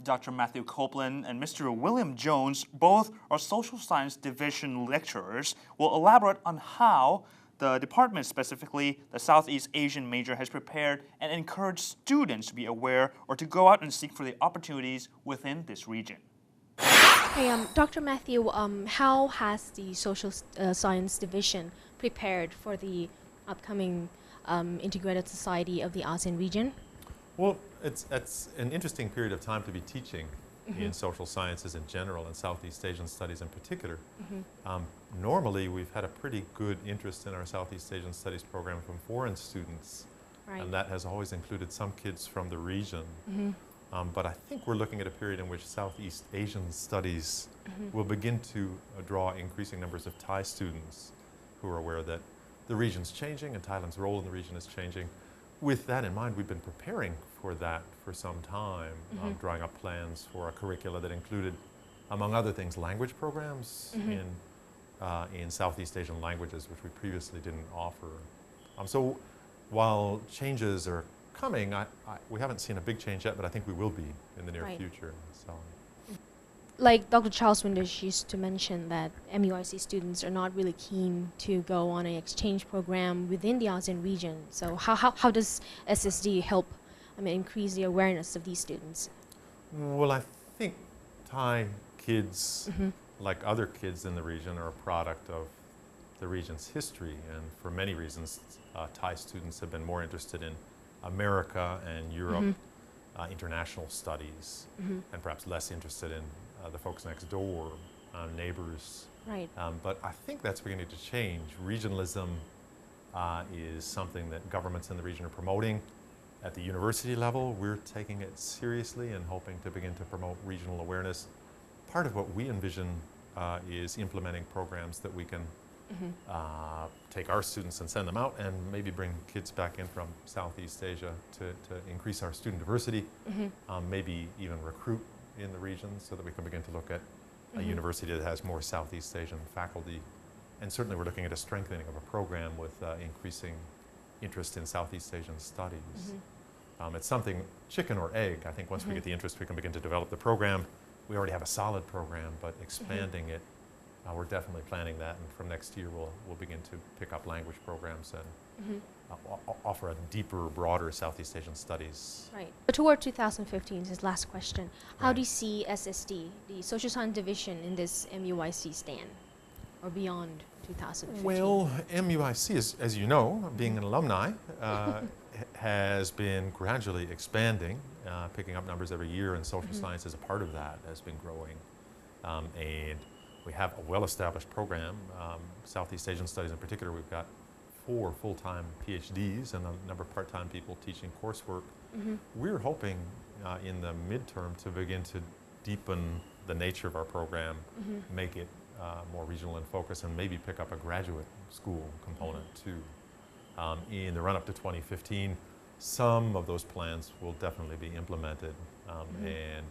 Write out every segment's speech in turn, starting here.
Dr. Matthew Copeland and Mr. William Jones, both are social science division lecturers, will elaborate on how the department, specifically the Southeast Asian major, has prepared and encouraged students to be aware or to go out and seek for the opportunities within this region. Hey, Dr. Matthew, how has the social science division prepared for the upcoming integrated society of the ASEAN region? Well, it's an interesting period of time to be teaching in social sciences in general and Southeast Asian studies in particular. Normally, we've had a pretty good interest in our Southeast Asian studies program from foreign students, and that has always included some kids from the region. But I think we're looking at a period in which Southeast Asian studies will begin to draw increasing numbers of Thai students who are aware that the region's changing and Thailand's role in the region is changing. With that in mind, we've been preparing for that for some time, drawing up plans for a curricula that included, among other things, language programs in Southeast Asian languages, which we previously didn't offer. So while changes are coming, we haven't seen a big change yet, but I think we will be in the near future. So. Like Dr. Charles Windisch used to mention that MUIC students are not really keen to go on an exchange program within the ASEAN region. So how does SSD help increase the awareness of these students? Well, I think Thai kids, like other kids in the region, are a product of the region's history. And for many reasons, Thai students have been more interested in America and Europe, international studies, and perhaps less interested in the folks next door, neighbors. But I think that's beginning to change. Regionalism is something that governments in the region are promoting. At the university level, we're taking it seriously and hoping to begin to promote regional awareness. Part of what we envision is implementing programs that we can take our students and send them out and maybe bring kids back in from Southeast Asia to increase our student diversity, maybe even recruit in the region so that we can begin to look at a university that has more Southeast Asian faculty. And certainly we're looking at a strengthening of a program with increasing interest in Southeast Asian studies. It's something chicken or egg. I think once we get the interest, we can begin to develop the program. We already have a solid program, but expanding it, we're definitely planning that. And from next year, we'll begin to pick up language programs and offer a deeper, broader Southeast Asian studies. Toward 2015 is his last question. How do you see SSD, the Social Science Division, in this MUIC stand, or beyond 2015? Well, MUIC, as you know, being an alumni, has been gradually expanding, picking up numbers every year, and social science as a part of that has been growing. And we have a well-established program, Southeast Asian Studies in particular. We've got 4 full-time PhDs and a number of part-time people teaching coursework. We're hoping in the midterm to begin to deepen the nature of our program, make it more regional in focus, and maybe pick up a graduate school component too. In the run-up to 2015, some of those plans will definitely be implemented. And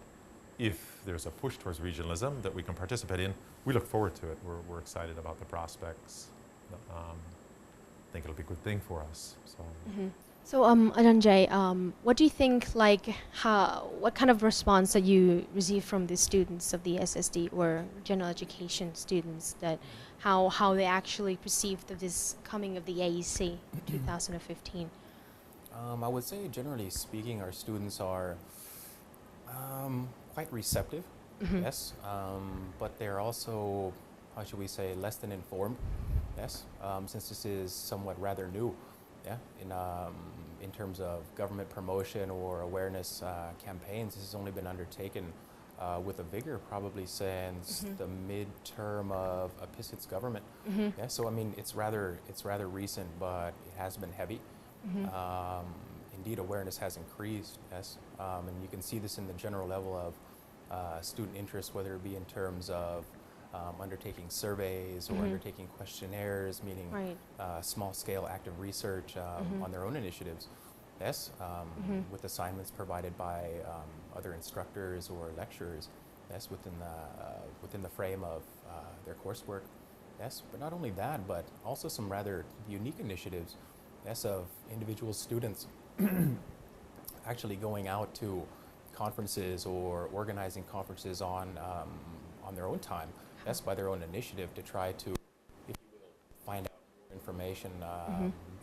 if there's a push towards regionalism that we can participate in, we look forward to it. We're excited about the prospects. I think it'll be a good thing for us. So, Ajanjay, what do you think, what kind of response that you received from the students of the SSD or general education students, that how they actually perceived this coming of the AEC 2015? I would say, generally speaking, our students are quite receptive, yes, but they're also, how should we say, less than informed, yes, since this is somewhat rather new, in terms of government promotion or awareness campaigns. This has only been undertaken with a vigor probably since the midterm of Pisit's government. So I mean, it's rather recent, but it has been heavy. Indeed, awareness has increased, yes, and you can see this in the general level of student interest, whether it be in terms of undertaking surveys or undertaking questionnaires, meaning small-scale active research on their own initiatives, yes, with assignments provided by other instructors or lecturers, yes, within the frame of their coursework, yes. But not only that, but also some rather unique initiatives, yes, of individual students actually going out to conferences or organizing conferences on their own time, yes, by their own initiative to try to, if you will, find out more information,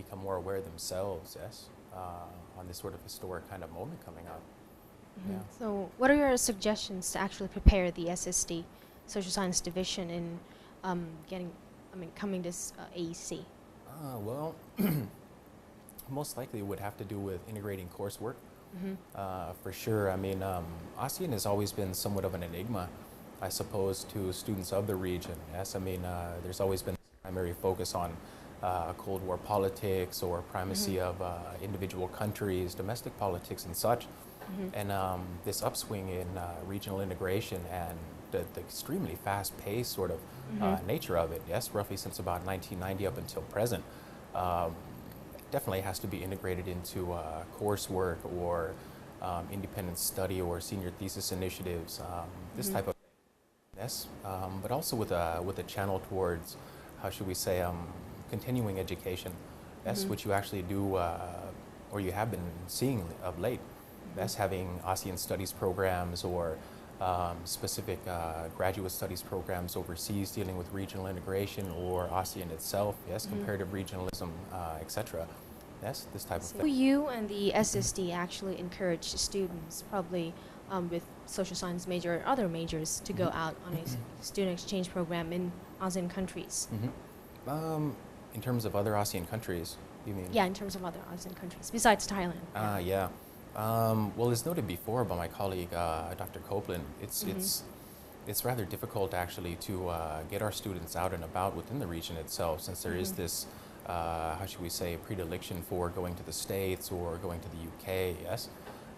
become more aware themselves, yes, on this sort of historic kind of moment coming up. Yeah. So what are your suggestions to actually prepare the SSD, Social Science Division, in coming this AEC? Well, most likely it would have to do with integrating coursework. For sure. I mean, ASEAN has always been somewhat of an enigma, I suppose, to students of the region. Yes, I mean, there's always been primary focus on Cold War politics or primacy of individual countries, domestic politics and such. And this upswing in regional integration and the extremely fast-paced sort of nature of it, yes, roughly since about 1990 up until present, definitely has to be integrated into coursework or independent study or senior thesis initiatives, this type of thing. Yes, but also with a channel towards, how should we say, continuing education. That's what you actually do, or you have been seeing of late. That's having ASEAN studies programs or specific graduate studies programs overseas dealing with regional integration or ASEAN itself, yes, comparative regionalism, etc. Yes, this type of thing. You and the SSD actually encourage students, probably with social science major or other majors, to go out on a student exchange program in ASEAN countries. In terms of other ASEAN countries, you mean? Yeah, in terms of other ASEAN countries, besides Thailand. Yeah. Well, as noted before by my colleague, Dr. Copeland, it's rather difficult actually to get our students out and about within the region itself, since there is this, how should we say, predilection for going to the States or going to the UK, yes?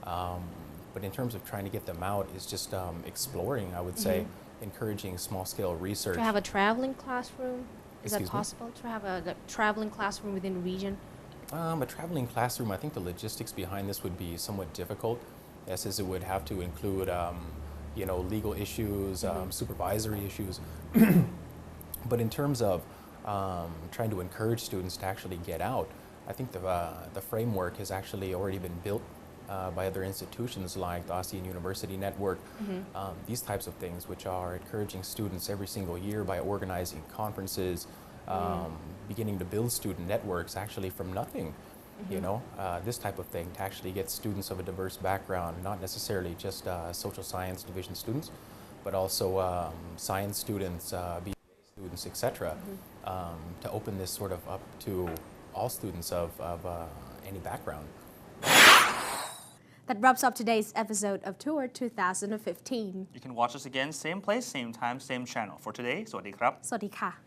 But in terms of trying to get them out, is just exploring, I would say, encouraging small-scale research. To have a traveling classroom? Is that Excuse me? possible, to have a traveling classroom within the region? A traveling classroom, I think the logistics behind this would be somewhat difficult, yes, as it would have to include, you know, legal issues, supervisory issues. But in terms of trying to encourage students to actually get out, I think the framework has actually already been built by other institutions like the ASEAN University Network, these types of things, which are encouraging students every single year by organizing conferences, beginning to build student networks actually from nothing, you know, this type of thing, to actually get students of a diverse background, not necessarily just social science division students, but also science students, BA students, etc., to open this sort of up to all students of any background. That wraps up today's episode of Tour 2015. You can watch us again, same place, same time, same channel. For today, สวัสดีครับ สวัสดีค่ะ